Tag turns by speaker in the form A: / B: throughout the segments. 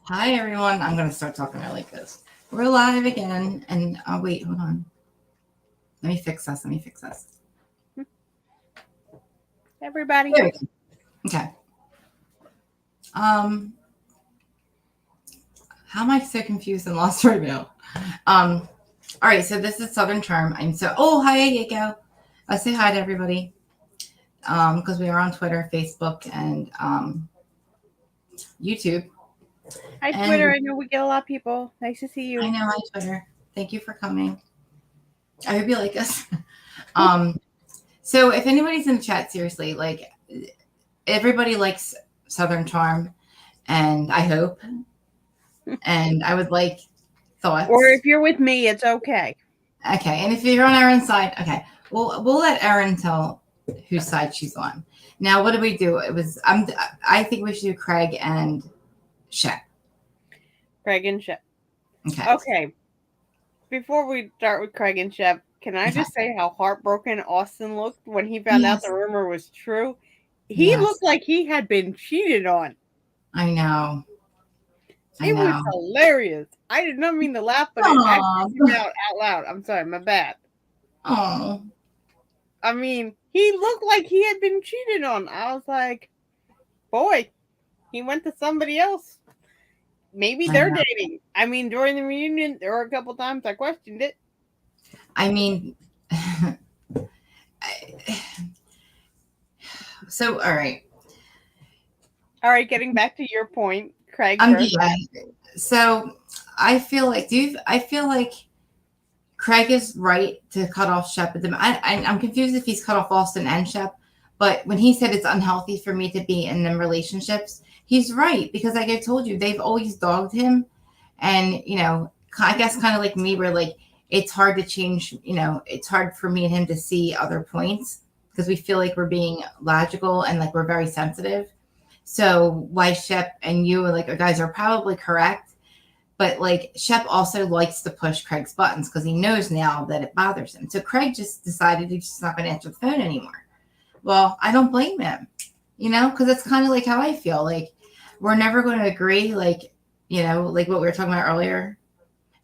A: Hi, everyone. I'm going to start talking like this. We're live again. And wait, hold on. Let me fix this.
B: Everybody.
A: There we go. Okay. Um, how am I so confused and lost right now? All right. So this is Southern Charm. Oh, hi, Yako. Say hi to everybody. Because we are on Twitter, Facebook, and YouTube.
B: Hi, Twitter.
A: And
B: I know we get a lot of people. Nice to see
A: I
B: you.
A: know, hi, Twitter. Thank you for coming. I hope you like us. um, so if anybody's in the chat, seriously, like everybody likes Southern Charm, and I hope, and I would like
B: Or
A: thoughts.
B: if you're with me, it's okay.
A: Okay, and if you're on Erin's side, okay, we'll let Erin tell whose side she's on. Now, what do we do? I think we should do Craig and Shep.
B: Craig and Shep.
A: Okay.
B: Okay. Before we start with Craig and Shep, can I
A: Okay.
B: just say how heartbroken Austin looked when he found out
A: Yes.
B: the rumor was true? He
A: Yes.
B: looked like he had been cheated on.
A: I know. I
B: It was
A: know.
B: hilarious. I did not mean to laugh, but it
A: Oh.
B: actually came out loud. I'm sorry, my bad.
A: Oh.
B: I mean, he looked like he had been cheated on. I was like, boy, he went to somebody else. Maybe
A: I
B: they're
A: know.
B: dating. I mean, during the reunion, there were a couple times I questioned it.
A: I mean. So all right.
B: All right, getting back to your point, Craig first.
A: Yeah. So I feel like, I feel like Craig is right to cut off Shep. I'm confused if he's cut off Austin and Shep, but when he said it's unhealthy for me to be in them relationships, he's right because, like I told you, they've always dogged him, and I guess kind of like me, where like it's hard to change. It's hard for me and him to see other points because we feel like we're being logical and like we're very sensitive. So why Shep and you like guys are probably correct, but like Shep also likes to push Craig's buttons because he knows now that it bothers him. So Craig just decided he's just not going to answer the phone anymore. Well, I don't blame him, because it's kind of like how I feel. Like we're never going to agree, like like what we were talking about earlier.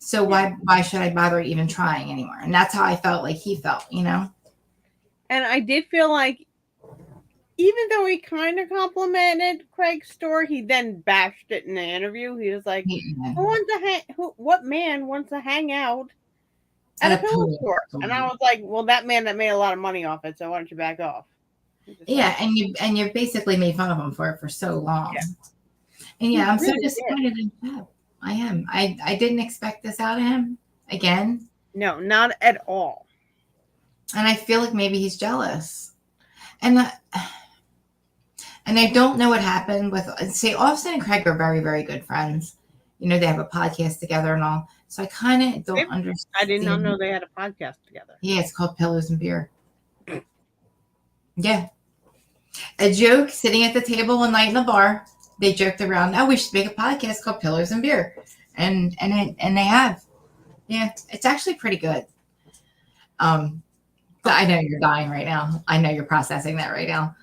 A: So why should I bother even trying anymore? And that's how I felt like he felt.
B: And I did feel like, even though he kind of complimented Craig's store, he then bashed it in the interview. He was like,
A: Yeah.
B: "Who wants to what man wants to hang out at a
A: At a
B: pillow
A: pillow
B: store?"
A: store.
B: And I was like, "Well, that man that made a lot of money off it. So why don't you back off?"
A: Yeah, and you basically made fun of him for it for so long.
B: Yeah.
A: And
B: He
A: yeah, I'm so
B: really
A: disappointed in Shep. I am. I didn't expect this out of him again.
B: No, not at all.
A: And I feel like maybe he's jealous. And and I don't know what happened with, say, Austin and Craig are very, very good friends. They have a podcast together and all. So I kind of don't
B: I did not know
A: understand.
B: they had a podcast together.
A: Yeah, it's called Pillows and Beer. Yeah. A joke sitting at the table one night in the bar. They joked around, oh, we should make a podcast called Pillars and Beer. And they have. Yeah, it's actually pretty good. But I know you're dying right now. I know you're processing that right now.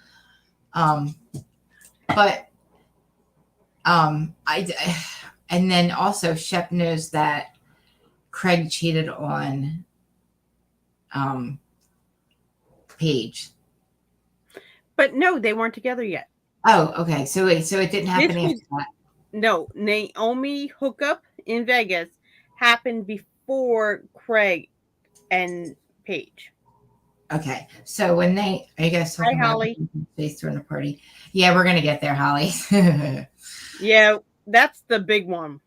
A: But I and then also Shep knows that Craig cheated on Paige.
B: But no, they weren't together yet.
A: Oh, okay. So wait, so it didn't happen after that.
B: No, Naomi hookup in Vegas happened before Craig and Paige.
A: Okay. So when I guess
B: Hi, Holly.
A: Face during the party. Yeah, we're gonna get there, Holly.
B: Yeah, that's the big one.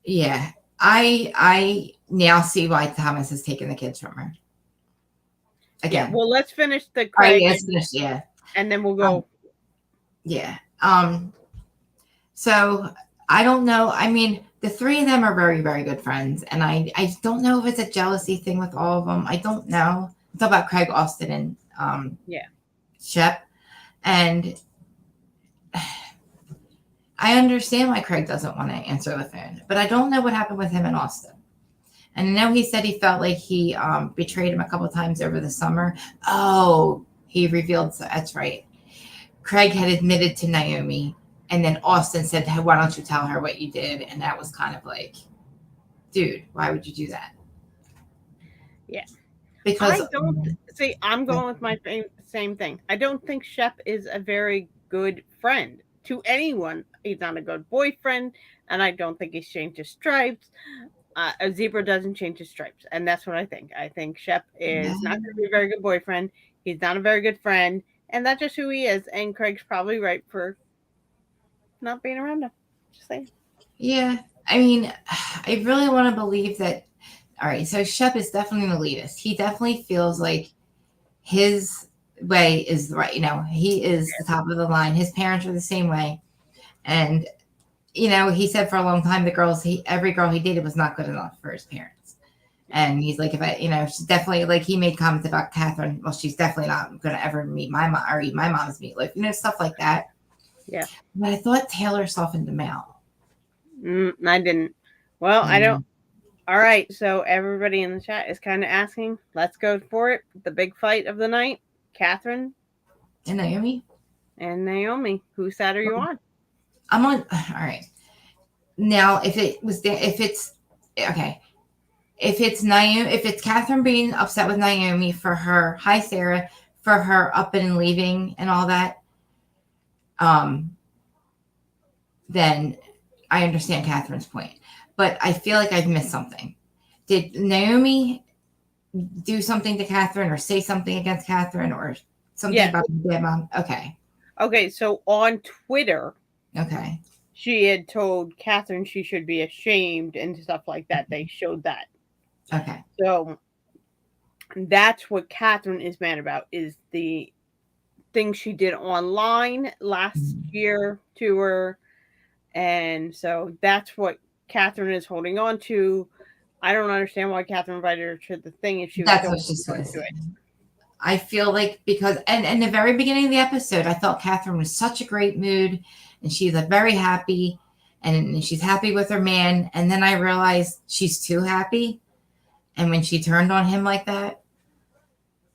A: Yeah. I now see why Thomas has taken the kids from her. Again.
B: Yeah, well, let's finish the Craig.
A: Yeah.
B: And then we'll go.
A: Yeah. So I don't know. I mean, the three of them are very, very good friends. And I don't know if it's a jealousy thing with all of them. I don't know. It's all about Craig, Austin, and Shep. And I understand why Craig doesn't want to answer the phone. But I don't know what happened with him and Austin. And I know he said he felt like he betrayed him a couple of times over the summer. Oh, he revealed, that's right. Craig had admitted to Naomi And then Austin said, hey, why don't you tell her what you did? And that was kind of like, dude, why would you do that?
B: Yeah.
A: Because
B: I don't see. I'm going with my same thing. I don't think Shep is a very good friend to anyone. He's not a good boyfriend, and I don't think he's changed his stripes. A zebra doesn't change his stripes, and that's what I think. I think Shep is not going to be a very good boyfriend. He's not a very good friend, and that's just who he is. And Craig's probably right for not being around him. Just saying.
A: yeah, I mean, I really want to believe that. All right, so Shep is definitely an elitist. He definitely feels like his way is right. He is the top of the line. His parents are the same way, and he said for a long time every girl he dated was not good enough for his parents. And he's like, if I, she's definitely like he made comments about Catherine. Well, she's definitely not going to ever meet my mom or eat my mom's meatloaf. Stuff like that.
B: Yeah.
A: But I thought Taylor softened him out.
B: I didn't. Well, I don't. All right, so everybody in the chat is kind of asking. Let's go for it. The big fight of the night: Catherine
A: and Naomi.
B: And Naomi. Whose side are you on?
A: I'm on. All right. Now, if it's okay, if it's Catherine being upset with Naomi for her, hi Sarah, for her up and leaving and all that, then I understand Catherine's point. But I feel like I've missed something. Did Naomi do something to Catherine or say something against Catherine or something about the dead mom? Okay.
B: Okay, so on Twitter,
A: okay,
B: she had told Catherine she should be ashamed and stuff like that. They showed that.
A: Okay.
B: So that's what Catherine is mad about, is the thing she did online last year to her. And so that's what Catherine is holding on to. I don't understand why Catherine invited her to the thing if she was
A: That's what she's going to say. I feel like because and in the very beginning of the episode, I thought Catherine was such a great mood and she's very happy and she's happy with her man. And then I realized she's too happy. And when she turned on him like that,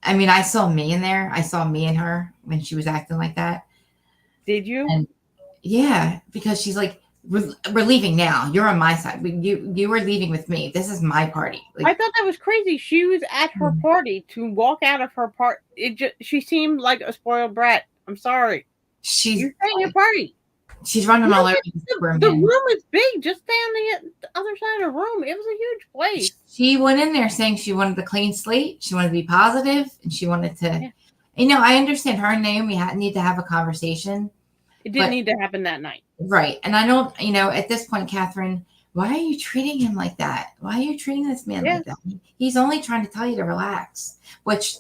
A: I mean, I saw me in there. I saw me in her when she was acting like that.
B: Did you?
A: And yeah, because she's like, we're leaving now. You're on my side. You were leaving with me. This is my party.
B: Like, I thought that was crazy. She was at her party to walk out of her part. She seemed like a spoiled brat. I'm sorry. You're at your party.
A: She's running all over
B: the room is big. Just stay on the other side of the room. It was a huge place.
A: She went in there saying she wanted a clean slate. She wanted to be positive, and she wanted to. Yeah. I understand her and Naomi need to have a conversation.
B: It didn't need to happen that night.
A: Right. And I don't, at this point, Catherine, why are you treating him like that? Why are you treating this man like that? He's only trying to tell you to relax, which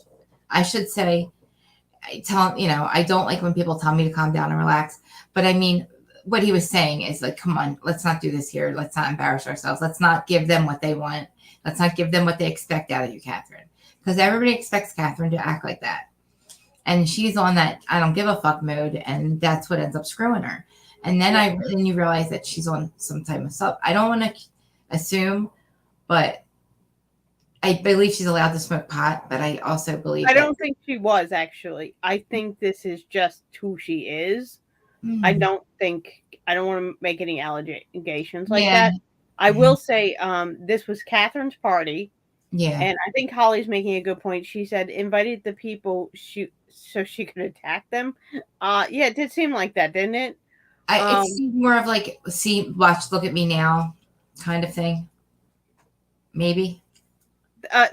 A: I should say, I don't like when people tell me to calm down and relax. But I mean, what he was saying is like, come on, let's not do this here. Let's not embarrass ourselves. Let's not give them what they want. Let's not give them what they expect out of you, Catherine. Because everybody expects Catherine to act like that. And she's on that I don't give a fuck mode, and that's what ends up screwing her. And then you realize that she's on some type of stuff. I don't want to assume, but I believe she's allowed to smoke pot. But I also believe
B: I don't think she was, actually. I think this is just who she is. I don't want to make any allegations like that. I will say this was Catherine's party.
A: Yeah.
B: And I think Holly's making a good point. She said invited the people so she could attack them. Yeah, it did seem like that, didn't it?
A: It seemed more of like, watch, look at me now kind of thing. Maybe.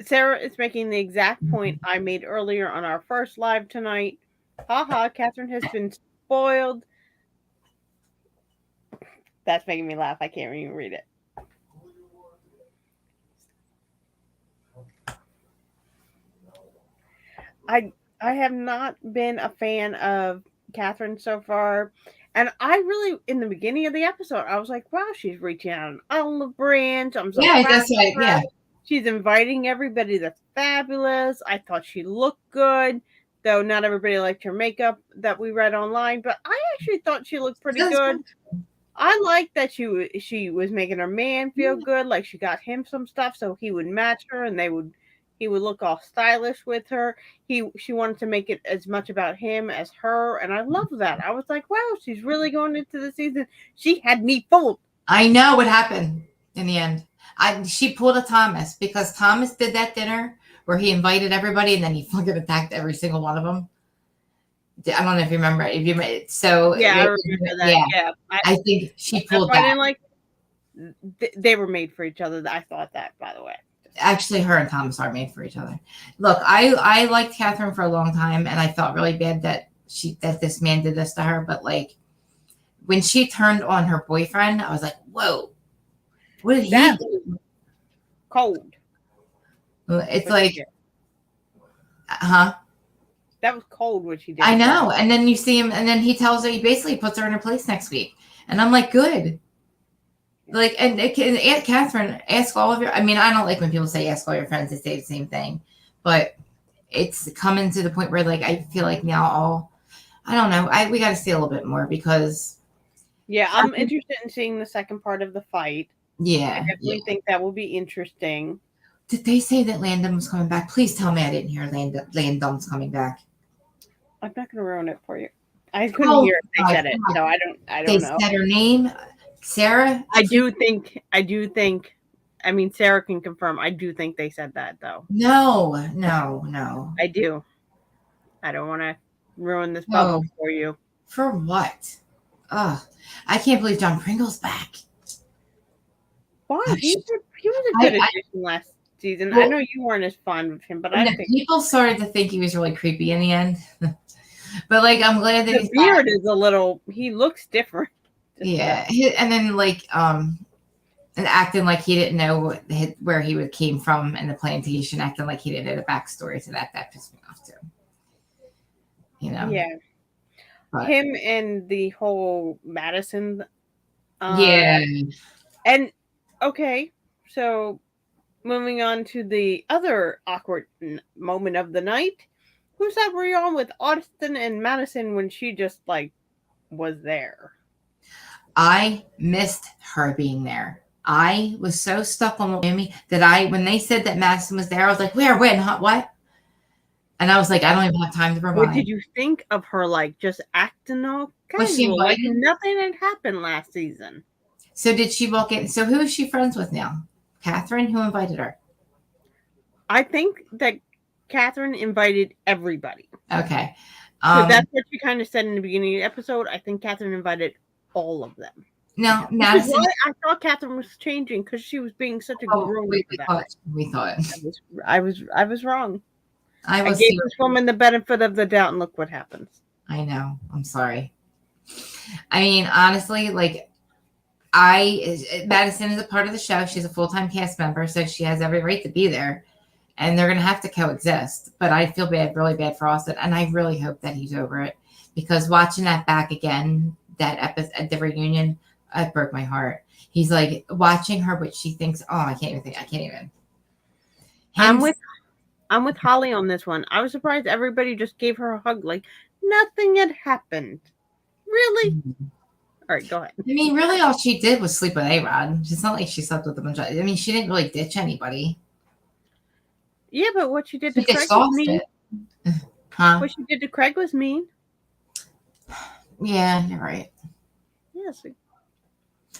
B: Sarah is making the exact point I made earlier on our first live tonight. Haha, Catherine has been spoiled. That's making me laugh. I can't even read it. I have not been a fan of Catherine so far. And I really, in the beginning of the episode, I was like, wow, she's reaching out an olive branch. I'm so proud
A: that's right. Yeah.
B: She's inviting everybody that's fabulous. I thought she looked good, though not everybody liked her makeup that we read online. But I actually thought she looked pretty good. I liked that she was making her man feel good. Like she got him some stuff so he would match her and they would, He would look all stylish with her. She wanted to make it as much about him as her, and I love that. I was like, wow, she's really going into the season. She had me fooled.
A: I know what happened in the end. She pulled a Thomas because Thomas did that dinner where he invited everybody and then he fucking attacked every single one of them. I don't know if you remember. So
B: yeah, I remember that. Yeah,
A: I think she pulled
B: I
A: that.
B: didn't like. They were made for each other. I thought that, by the way.
A: Actually, her and Thomas are made for each other. Look, I liked Catherine for a long time, and I felt really bad that this man did this to her. But like when she turned on her boyfriend, I was like, whoa, what did he do?
B: Cold.
A: It's like, huh?
B: That was cold what she did.
A: I know. And then you see him, and then he tells her, he basically puts her in her place next week. And I'm like, good. Like, and Aunt Catherine, ask all of your, I mean, I don't like when people say ask all your friends, they say the same thing. But it's coming to the point where, like, I feel like now I don't know. We got to see a little bit more because.
B: Yeah, I'm interested in seeing the second part of the fight.
A: Yeah.
B: I definitely think that will be interesting.
A: Did they say that Landon was coming back? Please tell me I didn't hear Landon's coming back.
B: I'm not going to ruin it for you. I couldn't hear if they said it, so I don't know.
A: They said her name, Sarah?
B: I do think, I mean, Sarah can confirm. I do think they said that, though.
A: No.
B: I do. I don't want to ruin this bubble for you.
A: For what? Ugh. I can't believe John Pringle's back.
B: Why? He was a good addition last season. Well, I know you weren't as fond of him, but I think
A: people started to think he was really creepy in the end. But like, I'm glad that
B: the beard is a little. He looks different.
A: Yeah, and then like and acting like he didn't know where he came from in the plantation, acting like he didn't know the backstory to that. That pissed me off too. You know.
B: Yeah. But him and the whole Madison.
A: Yeah.
B: And okay, so moving on to the other awkward moment of the night. Who's that were you on with Austin and Madison when she just like was there?
A: I missed her being there. I was so stuck on Miami that when they said that Madison was there, I was like, where, when, what? And I was like, I don't even have time to provide.
B: What did you think of her, like, just acting all casual? Like nothing had happened last season.
A: So did she walk in? So who is she friends with now? Catherine? Who invited her?
B: I think that Catherine invited everybody.
A: Okay.
B: So that's what she kind of said in the beginning of the episode. I think Catherine invited all of them.
A: No, Madison.
B: I thought Catherine was changing because she was being such a grown.
A: We thought.
B: I was wrong.
A: I
B: gave this woman the benefit of the doubt, and look what happens.
A: I know. I'm sorry. I mean, honestly, like, Madison is a part of the show. She's a full-time cast member, so she has every right to be there. And they're going to have to coexist. But I feel really bad for Austin. And I really hope that he's over it. Because watching that back again, that episode at the reunion, it broke my heart. He's like watching her, but she thinks, oh, I can't even.
B: I'm with Holly on this one. I was surprised everybody just gave her a hug like nothing had happened. Really? Mm-hmm. All right, go ahead.
A: I mean, really all she did was sleep with A-Rod. It's not like she slept with a bunch of... I mean, she didn't really ditch anybody.
B: Yeah, but what she did to Craig was mean.
A: Huh?
B: What she did to Craig was mean.
A: Yeah, you're right.
B: Yes.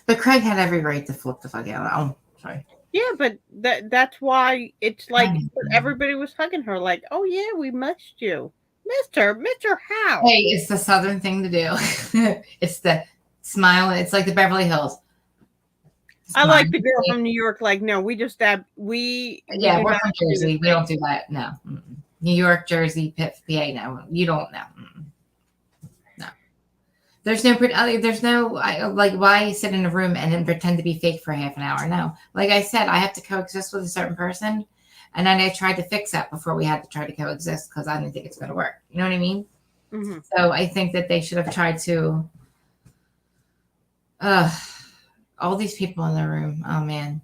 A: But Craig had every right to flip the fuck out. Oh, sorry.
B: Yeah, but that's why it's like everybody was hugging her like, oh, yeah, we missed you. Missed her how?
A: Hey, it's the Southern thing to do. It's the smile. It's like the Beverly Hills.
B: I like the girl from New York. Like, no, we just we're
A: from Jersey. We don't do that. No. Mm-mm. New York, Jersey, PA. No, you don't know. No. There's no, like, why sit in a room and then pretend to be fake for half an hour? No. Like I said, I have to coexist with a certain person. And then I tried to fix that before we had to try to coexist because I didn't think it's going to work. You know what I mean? Mm-hmm. So I think that they should have tried to, all these people in the room. Oh, man.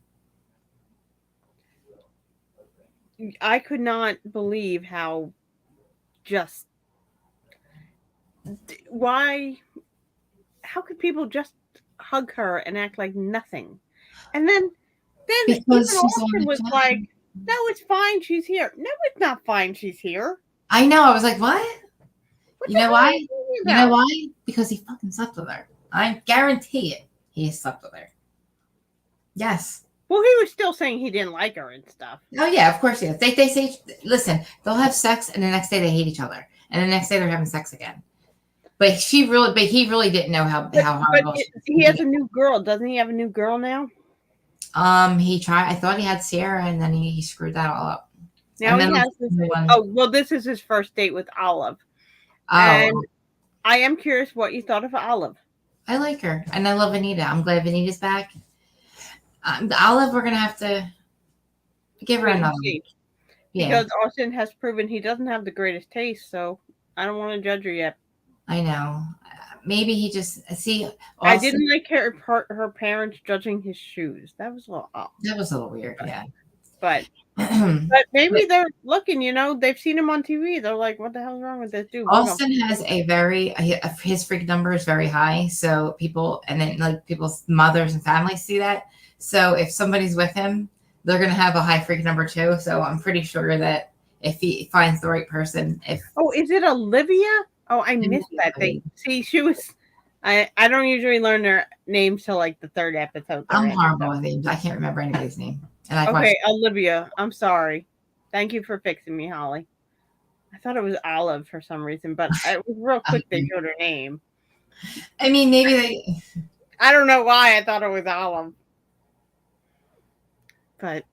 B: I could not believe how how could people just hug her and act like nothing? And then
A: because
B: Austin was like, No, it's fine. She's here. No, it's not fine. She's here.
A: I know. I was like, what?
B: What
A: You
B: the
A: know
B: hell
A: why?
B: are you talking
A: You know
B: about?
A: why? Because he fucking slept with her. I guarantee it. He slept with her. Yes.
B: Well, he was still saying he didn't like her and stuff.
A: Oh yeah, of course he is. They say, listen, they'll have sex and the next day they hate each other, and the next day they're having sex again. But he really didn't know how
B: But
A: horrible.
B: he has a new girl. Doesn't he have a new girl now?
A: He tried. I thought he had Sierra, and then he screwed that all up.
B: Now
A: And
B: he
A: then
B: has this.
A: one.
B: Oh, well, this is his first date with Olive.
A: Oh,
B: And I am curious what you thought of Olive.
A: I like her, and I love Anita. I'm glad Anita's back. Olive, we're gonna have to give her another. Yeah,
B: Because Austin has proven he doesn't have the greatest taste, so I don't want to judge her yet.
A: I know. Maybe he just see. Austin,
B: I didn't like her parents judging his shoes. That was a little off.
A: That was a little weird. Yeah,
B: but maybe they're looking. They've seen him on TV. They're like, "What the hell's wrong with this dude?"
A: Austin has his freak number is very high, so people and then like people's mothers and families see that. So if somebody's with him, they're gonna have a high freak number too. So I'm pretty sure that if he finds the right person,
B: is it Olivia? Oh, I missed that thing. See, she was. I don't usually learn their names till like the third episode.
A: I'm horrible with names. I can't remember anybody's name. And
B: okay, Olivia. I'm sorry. Thank you for fixing me, Holly. I thought it was Olive for some reason, but it was real quick. They showed her name.
A: I mean, maybe they.
B: I don't know why I thought it was Olive, but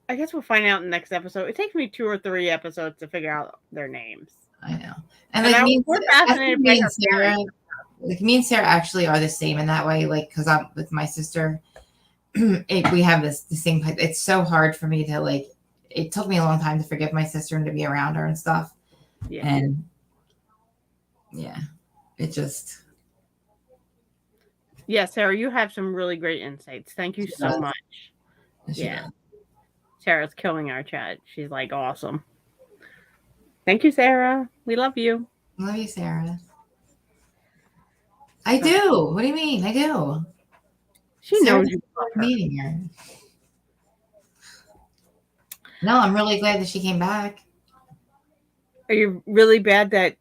B: I guess we'll find out in the next episode. It takes me 2 or 3 episodes to figure out their names.
A: I know, and like
B: we're fascinated by her
A: Sarah. Like me and Sarah actually are the same in that way. Like because I'm with my sister, we have the same type. It's so hard for me to like. It took me a long time to forgive my sister and to be around her and stuff.
B: Yeah.
A: And yeah, it just.
B: Yeah, Sarah, you have some really great insights. Thank you so much. Yeah. Sarah's killing our chat. She's like awesome. Thank you, Sarah. We love you.
A: Love you, Sarah. I do. What do you mean? I do.
B: She knows you
A: meeting her. No, I'm really glad that she came back.
B: Are you really bad that?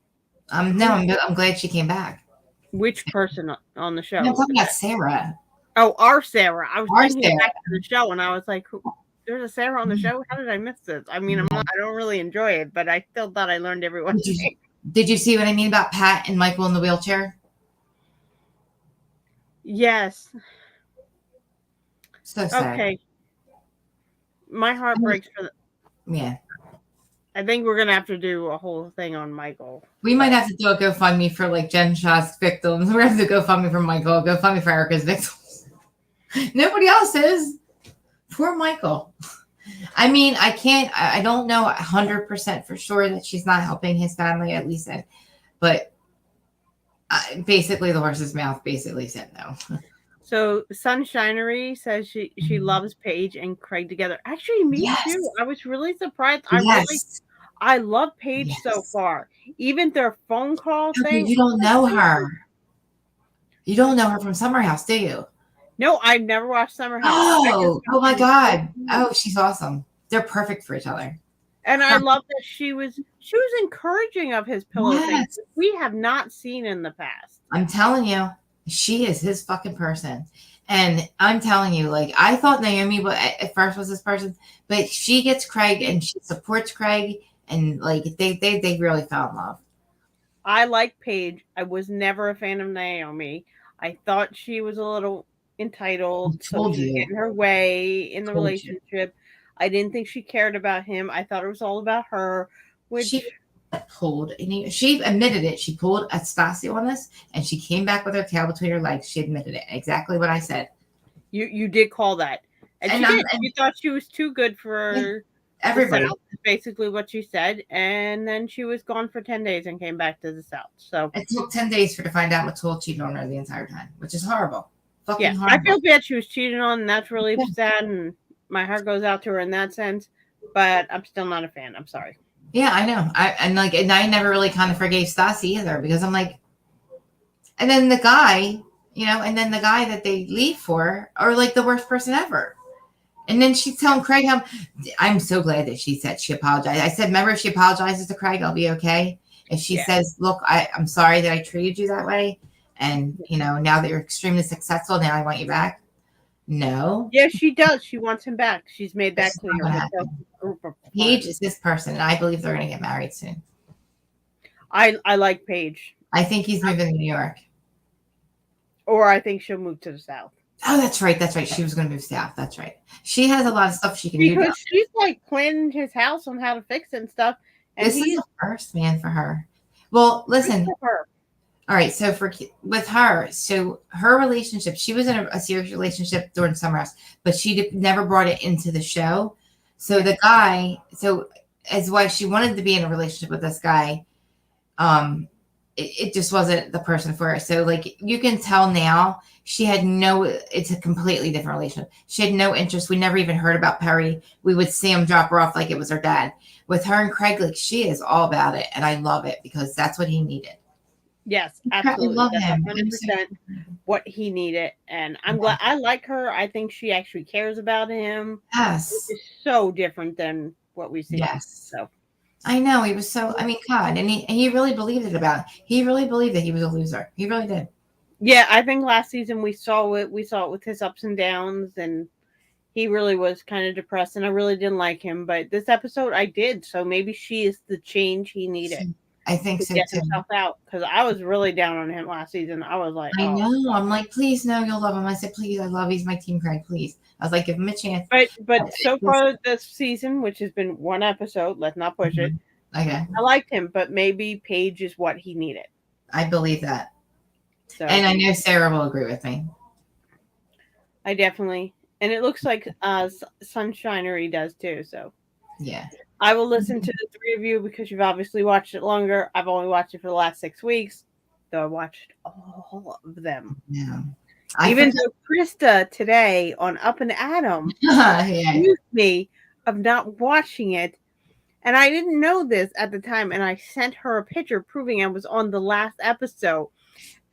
A: No, I'm glad she came back.
B: Which person on the show?
A: No, I'm talking about Sarah.
B: Oh, our Sarah. I was thinking back to the show, and I was like, "There's a Sarah on the show. How did I miss this?" I mean, I don't really enjoy it, but I still thought I learned everyone's name.
A: Did you see what I mean about Pat and Michael in the wheelchair?
B: Yes.
A: So sad.
B: Okay. My heart breaks for
A: Yeah.
B: I think we're gonna have to do a whole thing on Michael.
A: We might have to do a GoFundMe for like Jen Shaw's victims. We're gonna have to GoFundMe for Michael, GoFundMe for Erica's victims. Nobody else is. Poor Michael. I mean, I don't know 100% for sure that she's not helping his family, at least, but basically the horse's mouth basically said no.
B: So Sunshinery says she loves Paige and Craig together. Actually, me too. I was really surprised. I love Paige so far. Even their phone call thing.
A: You don't know her. You don't know her from Summer House, do you?
B: No, I've never watched Summer House.
A: Oh my God. Oh, she's awesome. They're perfect for each other.
B: And I love that she was encouraging of his pillow things we have not seen in the past.
A: I'm telling you, she is his fucking person. And I'm telling you, like, I thought Naomi at first was this person, but she gets Craig and she supports Craig, and like they really fell in love.
B: I like Paige. I was never a fan of Naomi. I thought she was a little entitled, so she was getting her way in the relationship. I didn't think she cared about him. I thought it was all about her.
A: She admitted it. She pulled a Stassi on us, and she came back with her tail between her legs. She admitted it. Exactly what I said.
B: You did call that. And she did. You thought she was too good for everybody. The South, basically what she said. And then she was gone for 10 days and came back to the South. So
A: it took 10 days for her to find out Matul cheated on her the entire time, which is horrible. Fucking horrible.
B: I feel bad she was cheated on, and that's really sad, and my heart goes out to her in that sense. But I'm still not a fan. I'm sorry.
A: Yeah, I know. And I never really kind of forgave Stassi either, because I'm like, and then the guy, and then the guy that they leave for are like the worst person ever. And then she's telling Craig how I'm so glad that she said she apologized. I said, remember, if she apologizes to Craig, I'll be okay. If she says, look, I'm sorry that I treated you that way. And, now that you're extremely successful, now I want you back. No.
B: Yes, she does. She wants him back. She's made that clear.
A: Paige is this person, and I believe they're going to get married soon.
B: I like Paige.
A: I think he's moving to New York.
B: Or I think she'll move to the South.
A: Oh, that's right. That's right. She was going to move south. That's right. She has a lot of stuff she can do.
B: Because she's like planning his house on how to fix it and stuff. And
A: this is the first man for her. Well, listen. All right. So with her, so her relationship, she was in a serious relationship during Summer House, but she never brought it into the show. So the guy, as why she wanted to be in a relationship with this guy, it just wasn't the person for her. So you can tell now she had it's a completely different relationship. She had no interest. We never even heard about Perry. We would see him drop her off like it was her dad. With her and Craig, she is all about it. And I love it because that's what he needed.
B: Yes, absolutely. I love him. 100% what he needed. And I'm glad. I like her. I think she actually cares about him.
A: Yes.
B: It's so different than what we see.
A: Yes.
B: So
A: I know. He was God, and he really believed it about it. He really believed that he was a loser. He really did.
B: Yeah, I think last season we saw it with his ups and downs, and he really was kind of depressed, and I really didn't like him. But this episode I did, so maybe she is the change he needed.
A: I think so
B: get
A: too.
B: Himself out, because I was really down on him last season. I was like,
A: I know. I'm like, please, no, you'll love him. I said, please, I love. He's my team, Craig. Please. I was like, give him a chance.
B: But so far this season, which has been one episode, let's not push it.
A: Okay.
B: I liked him, but maybe Paige is what he needed.
A: I believe that.
B: So,
A: and I know Sarah will agree with me.
B: I definitely. And it looks like Sunshinery does too. So
A: yeah.
B: I will listen to the three of you because you've obviously watched it longer. I've only watched it for the last 6 weeks, though I watched all of them.
A: Yeah.
B: Even though Krista today on Up and Adam accused me of not watching it. And I didn't know this at the time. And I sent her a picture proving I was on the last episode.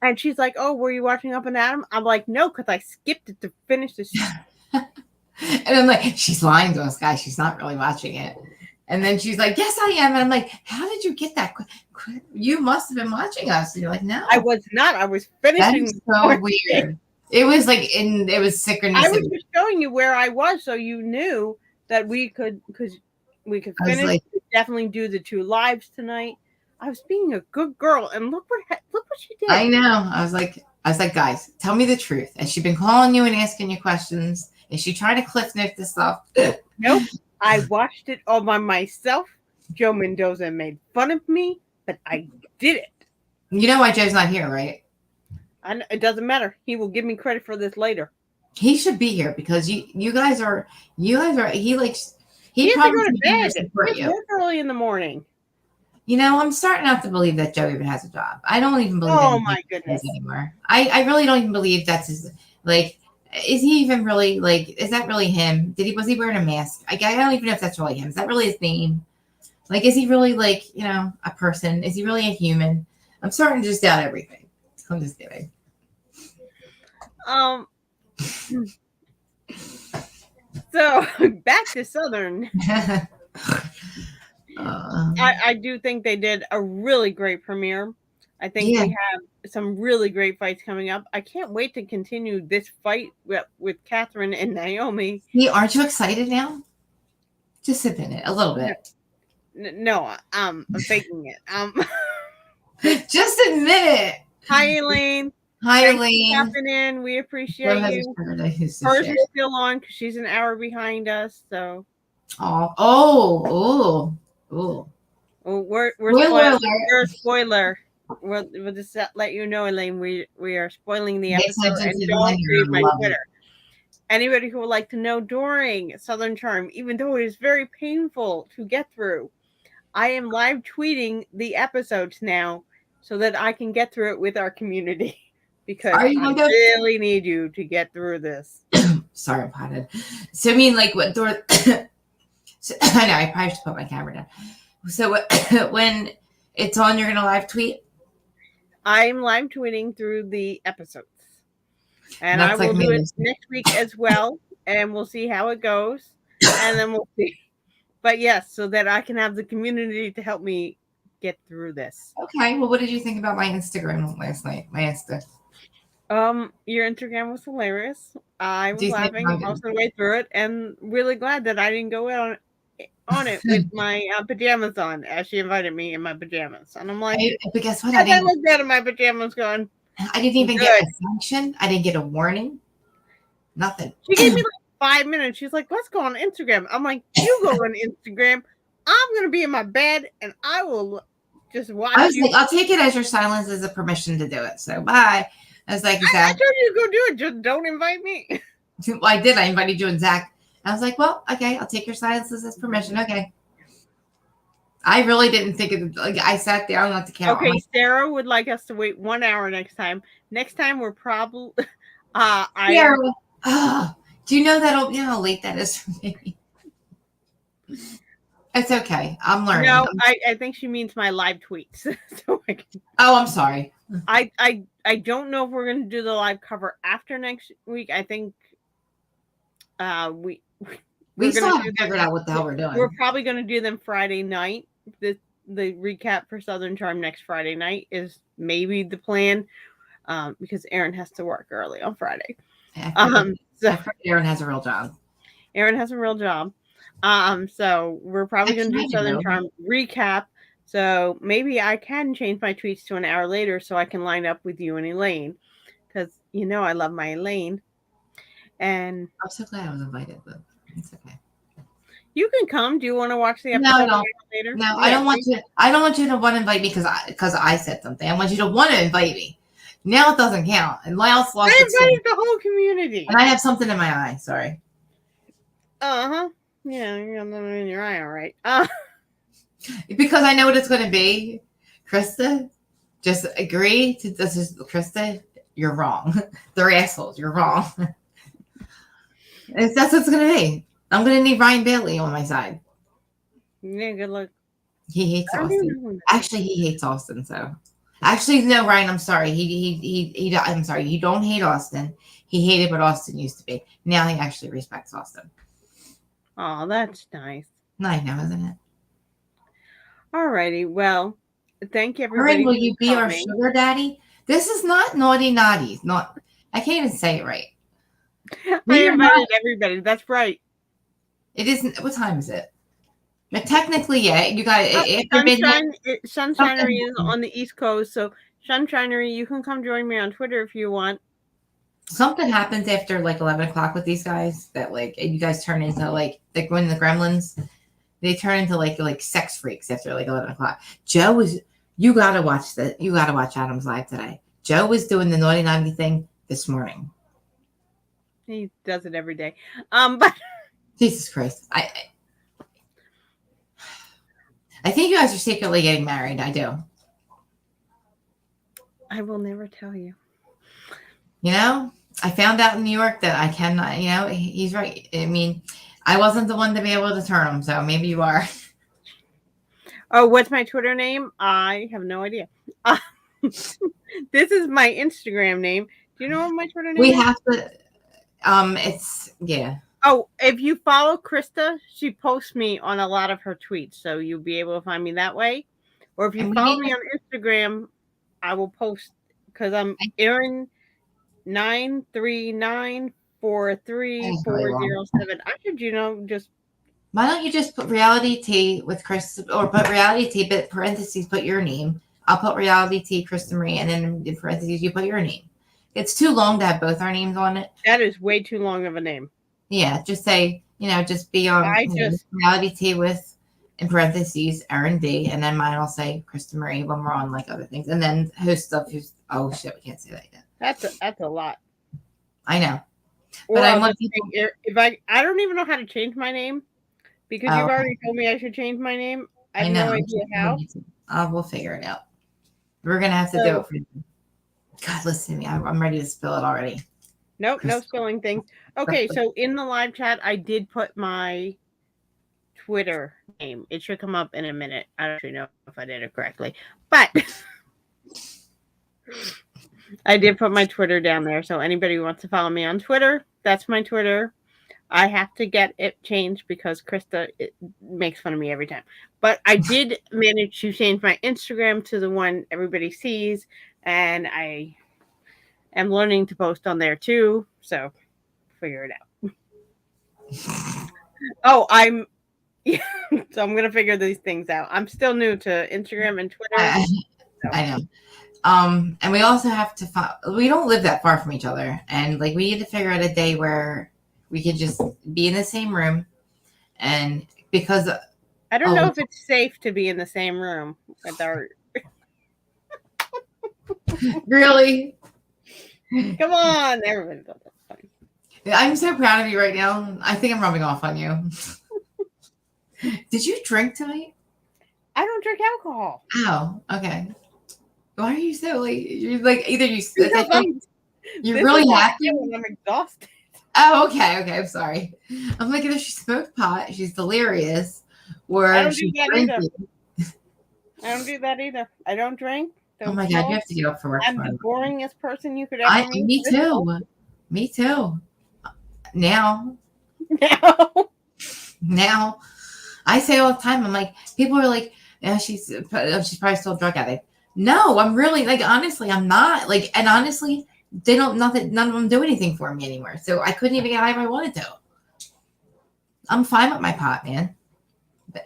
B: And she's like, oh, were you watching Up and Adam? I'm like, no, because I skipped it to finish the show.
A: And I'm like, she's lying to us, guys. She's not really watching it. And then she's like, yes, I am. And I'm like, how did you get that? You must have been watching us. And you're like, no.
B: I was not. I was finishing.
A: That's so weird. It was it was synchronicity.
B: I was just showing you where I was so you knew that we could finish. Definitely do the 2 lives tonight. I was being a good girl, and look what she did.
A: I know. I was like, guys, tell me the truth. Has she been calling you and asking you questions? Is she trying to cliff note this stuff?
B: Nope. I watched it all by myself. Joe Mendoza made fun of me, but I did it.
A: You know why Joe's not here, right?
B: It doesn't matter. He will give me credit for this later.
A: He should be here because you guys are. He
B: probably go to bed. He work early in the morning.
A: I'm starting not to believe that Joe even has a job. I don't even believe.
B: Oh my goodness!
A: Anymore. I really don't even believe that's his. Is he even really Is that really him? Was he wearing a mask? I don't even know if that's really him. Is that really his name? Is he really a person? Is he really a human? I'm starting to just doubt everything. I'm just kidding.
B: So back to Southern. I do think they did a really great premiere. I think we have some really great fights coming up. I can't wait to continue this fight with Catherine and Naomi.
A: Aren't you excited now? Just sip in it a little bit.
B: No, I'm faking it.
A: Just admit it.
B: Hi, Elaine.
A: Hi, Elaine.
B: Tapping in. We appreciate you. Hers is still on because she's an hour behind us. So.
A: Oh.
B: We're spoiling. We're a spoiler. We'll just let you know, Elaine. We are spoiling the episode, and don't read my Twitter. Anybody who would like to know during Southern Charm, even though it is very painful to get through, I am live tweeting the episodes now so that I can get through it with our community because I really need you to get through this.
A: Sorry, I'm potted. So I mean, what Dor? I know I probably should put my camera down. So when it's on, you're gonna live tweet.
B: I'm live tweeting through the episodes, and I will do it next week as well. and we'll see how it goes, and then we'll see. But yes, so that I can have the community to help me get through this.
A: Okay. Well, what did you think about my Instagram last night? My Insta.
B: Your Instagram was hilarious. I
A: Do
B: was
A: you think
B: laughing most of the way through it, and really glad that I didn't go on it with my pajamas on, as she invited me in my pajamas, and I'm like,
A: but guess what?
B: I looked out of my pajamas, going,
A: I didn't even
B: good.
A: get a sanction. I didn't get a warning. Nothing.
B: She gave me like 5 minutes. She's like, let's go on Instagram. I'm like, you go on Instagram. I'm gonna be in my bed, and I will just watch.
A: I was like, I'll take it as your silence as a permission to do it. So bye. I was like,
B: I told you to go do it. Just don't invite me.
A: Well, I did. I invited you and Zach. I was like, well, okay, I'll take your silences as permission. Okay. I really didn't think of like I sat down not to count.
B: Okay, Sarah would like us to wait 1 hour next time. Next time we're probably
A: Sarah, do you know how late that is for me? It's okay. I'm learning.
B: No, I think she means my live tweets. So
A: I'm sorry.
B: I don't know if we're going to do the live cover after next week. I think we
A: still haven't figured out what the hell we're doing.
B: We're probably going to do them Friday night. The recap for Southern Charm next Friday night is maybe the plan, because Aaron has to work early on Friday.
A: So Aaron has a real job.
B: Aaron has a real job. So we're probably going to do Southern Charm recap. So maybe I can change my tweets to an hour later so I can line up with you and Elaine, because I love my Elaine. And
A: I'm so glad I was invited, but it's okay.
B: You can come. Do you want to watch the episode later?
A: No, I don't want you. I don't want you to want to invite me because I said something. I want you to want to invite me. Now it doesn't count. And Lyle's lost.
B: I invited the whole community.
A: And I have something in my eye. Sorry.
B: Yeah, you got something in your eye, all right.
A: Because I know what it's going to be. Krista, just agree to this. Is Krista? You're wrong. They're assholes. You're wrong. That's what it's going to be. I'm going to need Ryan Bailey on my side.
B: Yeah, good luck.
A: He hates Austin. Actually, he hates Austin. So, actually, no, Ryan. I'm sorry. He. I'm sorry. You don't hate Austin. He hated what Austin used to be. Now he actually respects Austin.
B: Oh, that's nice.
A: I know, isn't it?
B: Alrighty. Well, thank you, everybody.
A: Will you be our sugar daddy? This is not naughty naughty. Not. I can't even say it right.
B: I invited everybody. That's right.
A: It isn't. What time is it? But technically, yeah, you got it.
B: Sunshinery is on the East Coast, so Sunshinery, you can come join me on Twitter if you want.
A: Something happens after like 11 o'clock with these guys that like you guys turn into like when the Gremlins, they turn into like sex freaks after like 11 o'clock. Joe was. You gotta watch Adam's live today. Joe was doing the naughty naughty thing this morning.
B: He does it every day. But
A: Jesus Christ. I think you guys are secretly getting married. I do.
B: I will never tell you.
A: I found out in New York that I cannot, he's right. I mean, I wasn't the one to be able to turn him, so maybe you are.
B: Oh, what's my Twitter name? I have no idea. This is my Instagram name. Do you know what my Twitter name is?
A: We have to, yeah.
B: Oh, if you follow Krista, she posts me on a lot of her tweets, so you'll be able to find me that way. Or if you follow me on Instagram, I will post, because I'm Erin 939434407. I should, just.
A: Why don't you just put Reality Tea with Chris, or put Reality Tea, but parentheses, put your name. I'll put Reality Tea, Krista Marie, and then in parentheses, you put your name. It's too long to have both our names on it.
B: That is way too long of a name.
A: Yeah, just say, just be on Reality Tea with, in parentheses, Erin D, and then mine will say Krista Marie when we're on like other things, and then host stuff. Oh shit, we can't say that yet.
B: That's a lot.
A: I know,
B: but I want people. If I don't even know how to change my name, because you've already told me I should change my name. I have no idea how.
A: We'll figure it out. We're gonna have to do it for you. God, listen to me. I'm ready to spill it already.
B: Nope, no spilling things. Okay, so in the live chat, I did put my Twitter name. It should come up in a minute. I don't actually know if I did it correctly, but I did put my Twitter down there. So anybody who wants to follow me on Twitter, that's my Twitter. I have to get it changed because Krista makes fun of me every time. But I did manage to change my Instagram to the one everybody sees, and I am learning to post on there too. So figure it out. Oh, yeah, so I'm gonna figure these things out. I'm still new to Instagram and Twitter.
A: I know. And we also have to we don't live that far from each other, and like we need to figure out a day where we could just be in the same room, and because
B: I don't know if it's safe to be in the same room with our.
A: Really,
B: come on, everybody does that. Fine.
A: I'm so proud of you right now. I think I'm rubbing off on you. Did you drink tonight?
B: I don't drink alcohol.
A: Oh, okay. Why are you so like? You're like either you. You're
B: this
A: really
B: is
A: happy.
B: when I'm exhausted.
A: Oh, okay. I'm sorry. I'm like either she smoked pot, she's delirious, or
B: I don't
A: she's
B: do that
A: drinking.
B: either. I don't do that either. I don't drink.
A: Oh my god, you have to get up for work.
B: I'm the boringest person you could ever meet.
A: Me too. Me too. Now. Now. I say all the time, I'm like, people are like, yeah, she's probably still a drug addict. No, I'm really like, honestly, I'm not like, and honestly, none of them do anything for me anymore. So I couldn't even get high if I wanted to. I'm fine with my pot, man.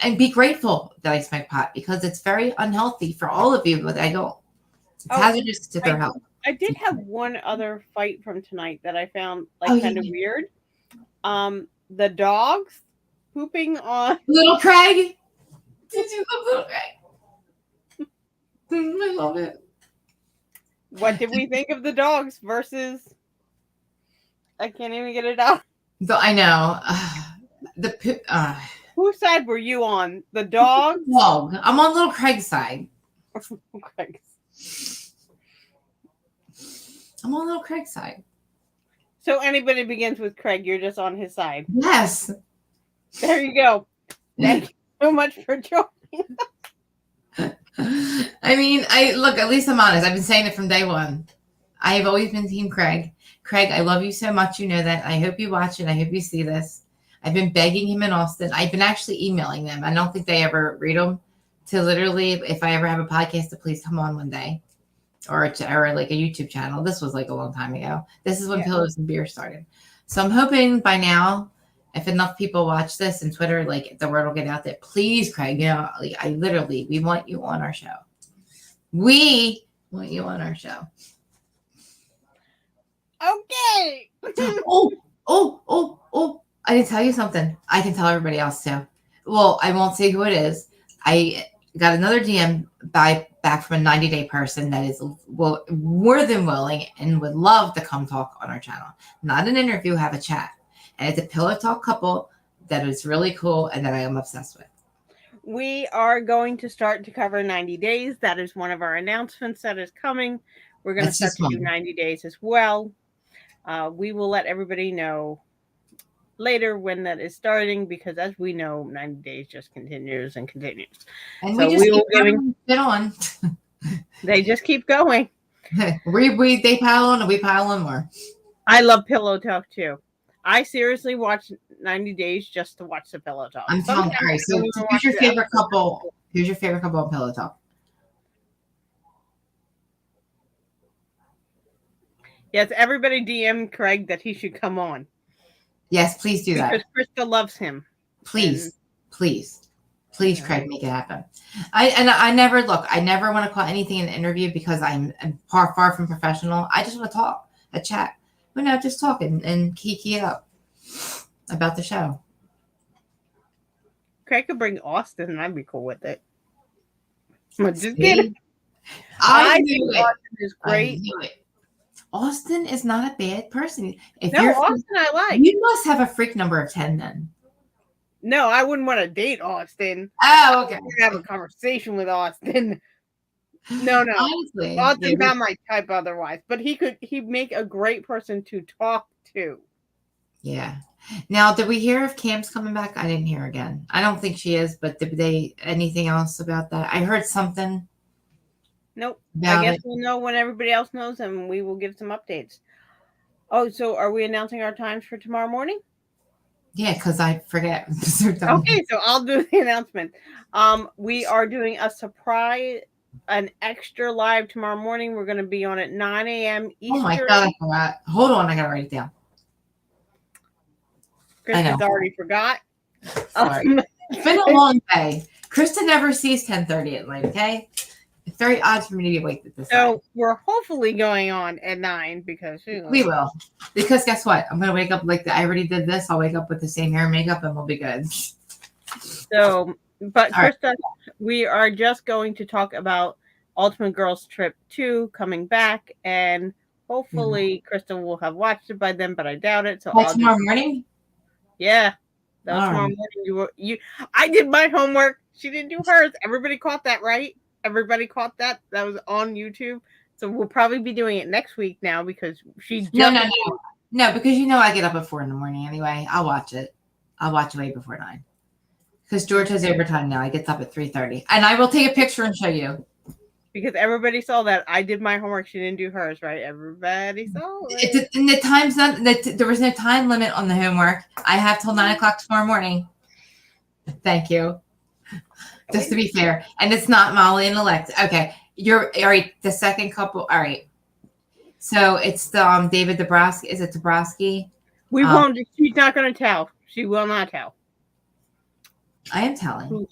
A: And be grateful that I smoke pot because it's very unhealthy for all of you, but I don't. It's hazardous to their health.
B: I did have one other fight from tonight that I found kind of weird. The dogs pooping on
A: Little Craig. Did you love Little Craig? I love it.
B: What did we think of the dogs versus? I can't even get it out.
A: I know.
B: Whose side were you on? The dog?
A: Dog. I'm on Little Craig's side. I'm on Little Craig's side.
B: So anybody begins with Craig, you're just on his side.
A: Yes.
B: There you go. Thank you so much for joining.
A: I mean, look, at least I'm honest. I've been saying it from day one. I have always been Team Craig. Craig, I love you so much. You know that. I hope you watch it. I hope you see this. I've been begging him and Austin. I've been actually emailing them. I don't think they ever read them. To literally, if I ever have a podcast, to please come on one day, or like a YouTube channel. This was like a long time ago. This is when Pillows and Beer started. So I'm hoping by now, if enough people watch this and Twitter, like the word will get out that please, Craig, you know, like we want you on our show. We want you on our show.
B: Okay.
A: Oh. I didn't tell you something. I can tell everybody else too. Well, I won't say who it is. I got another DM back from a 90-day person that is more than willing and would love to come talk on our channel. Not an interview, have a chat. And it's a pillow talk couple that is really cool and that I am obsessed with.
B: We are going to start to cover 90 days. That is one of our announcements that is coming. We're going to start to do 90 days as well. We will let everybody know later when that is starting because as we know, 90 days just continues and continues.
A: And so we will get on.
B: They just keep going.
A: They pile on and we pile on more.
B: I love Pillow Talk too. I seriously watch 90 days just to watch the Pillow Talk.
A: I'm telling you. So who's your favorite couple? Who's your favorite couple on Pillow Talk?
B: Yes, everybody DM Craig that he should come on.
A: Yes, please do that.
B: Because Krista loves him.
A: Please, Craig, make it happen. I never want to call anything an interview because I'm far from professional. I just want to talk, a chat. We're not just talking and kiki it up about the show.
B: Craig could bring Austin and I'd be cool with it. I'm just kidding.
A: I knew it.
B: Austin is great.
A: I knew it. Austin is not a bad person.
B: Austin I like.
A: You must have a freak number of 10 then.
B: No, I wouldn't want to date Austin.
A: Oh, okay.
B: I would have a conversation with Austin. No.
A: Honestly,
B: Austin's not my type otherwise, but he'd make a great person to talk to.
A: Yeah. Now, did we hear if Cam's coming back? I didn't hear again. I don't think she is, but did they anything else about that? I heard something.
B: Nope. I guess we'll know when everybody else knows and we will give some updates. Oh, so are we announcing our times for tomorrow morning?
A: Yeah, because I forget. They're done.
B: Okay, so I'll do the announcement. We are doing a surprise, an extra live tomorrow morning. We're going to be on at 9 a.m.
A: Oh my
B: Eastern.
A: God, I forgot. Hold on, I gotta write it down.
B: Kristen's already forgot.
A: Sorry. It's been a long day. Krista never sees 10:30 at night, okay? It's very odd for me to be awake at this time.
B: So we're hopefully going on at 9 because
A: We will. Because guess what? I'm gonna wake up I already did this. I'll wake up with the same hair and makeup and we'll be good.
B: So, but
A: All right.
B: Krista, we are just going to talk about Ultimate Girls Trip 2 coming back, and hopefully Krista will have watched it by then, but I doubt it. So
A: By tomorrow morning?
B: Yeah. That was
A: All
B: tomorrow
A: right.
B: morning. I did my homework. She didn't do hers. Everybody caught that, right? Everybody caught that. That was on YouTube. So we'll probably be doing it next week now because she
A: No, because you know I get up at 4 a.m. anyway. I'll watch it. I'll watch it way before 9. Because George has overtime now. I get up at 3:30. And I will take a picture and show you.
B: Because everybody saw that. I did my homework. She didn't do hers, right? Everybody saw it.
A: And the time's not there was no time limit on the homework. I have till 9 o'clock tomorrow morning. Thank you. Just to be fair. And it's not Molly and Alexa. Okay. You're all right. The second couple. All right. So it's the David Dabrowski. Is it Dabrowski?
B: We won't. She's not going to tell. She will not tell.
A: I am telling.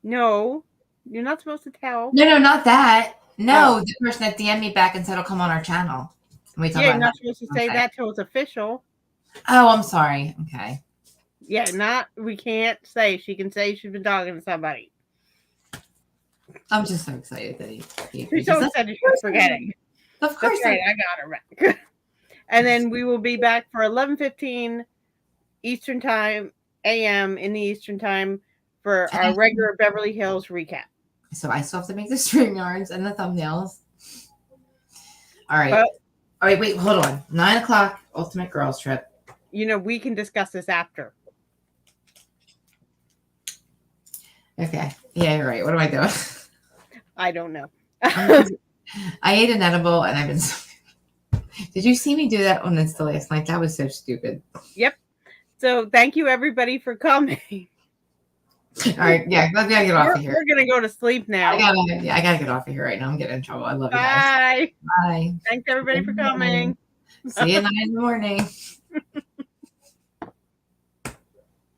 B: No, you're not supposed to tell.
A: No, not that. No, the person that DM'd me back and said it'll come on our channel.
B: You're not supposed to say that till it's official.
A: Oh, I'm sorry. Okay.
B: Yeah, we can't say. She can say she's been talking to somebody.
A: I'm just so excited that
B: She's so excited she's forgetting.
A: Of course.
B: That's right. I got her back. And then we will be back for 11:15 Eastern Time, AM in the Eastern Time for our regular Beverly Hills recap.
A: So I still have to make the stream yarns and the thumbnails. All right. All right. Wait, hold on. 9 o'clock, Ultimate Girls Trip.
B: We can discuss this after.
A: Okay. Yeah, you're right. What am I doing?
B: I don't know.
A: I ate an edible and I've been. Did you see me do that on Insta last night? That was so stupid.
B: Yep. So thank you everybody for coming.
A: All right. Yeah. I gotta get off of here.
B: We're going to go to sleep now.
A: I gotta get off of here right now. I'm getting in trouble. I love you guys.
B: Bye.
A: Bye.
B: Thanks everybody for coming.
A: See you at 9 in the morning.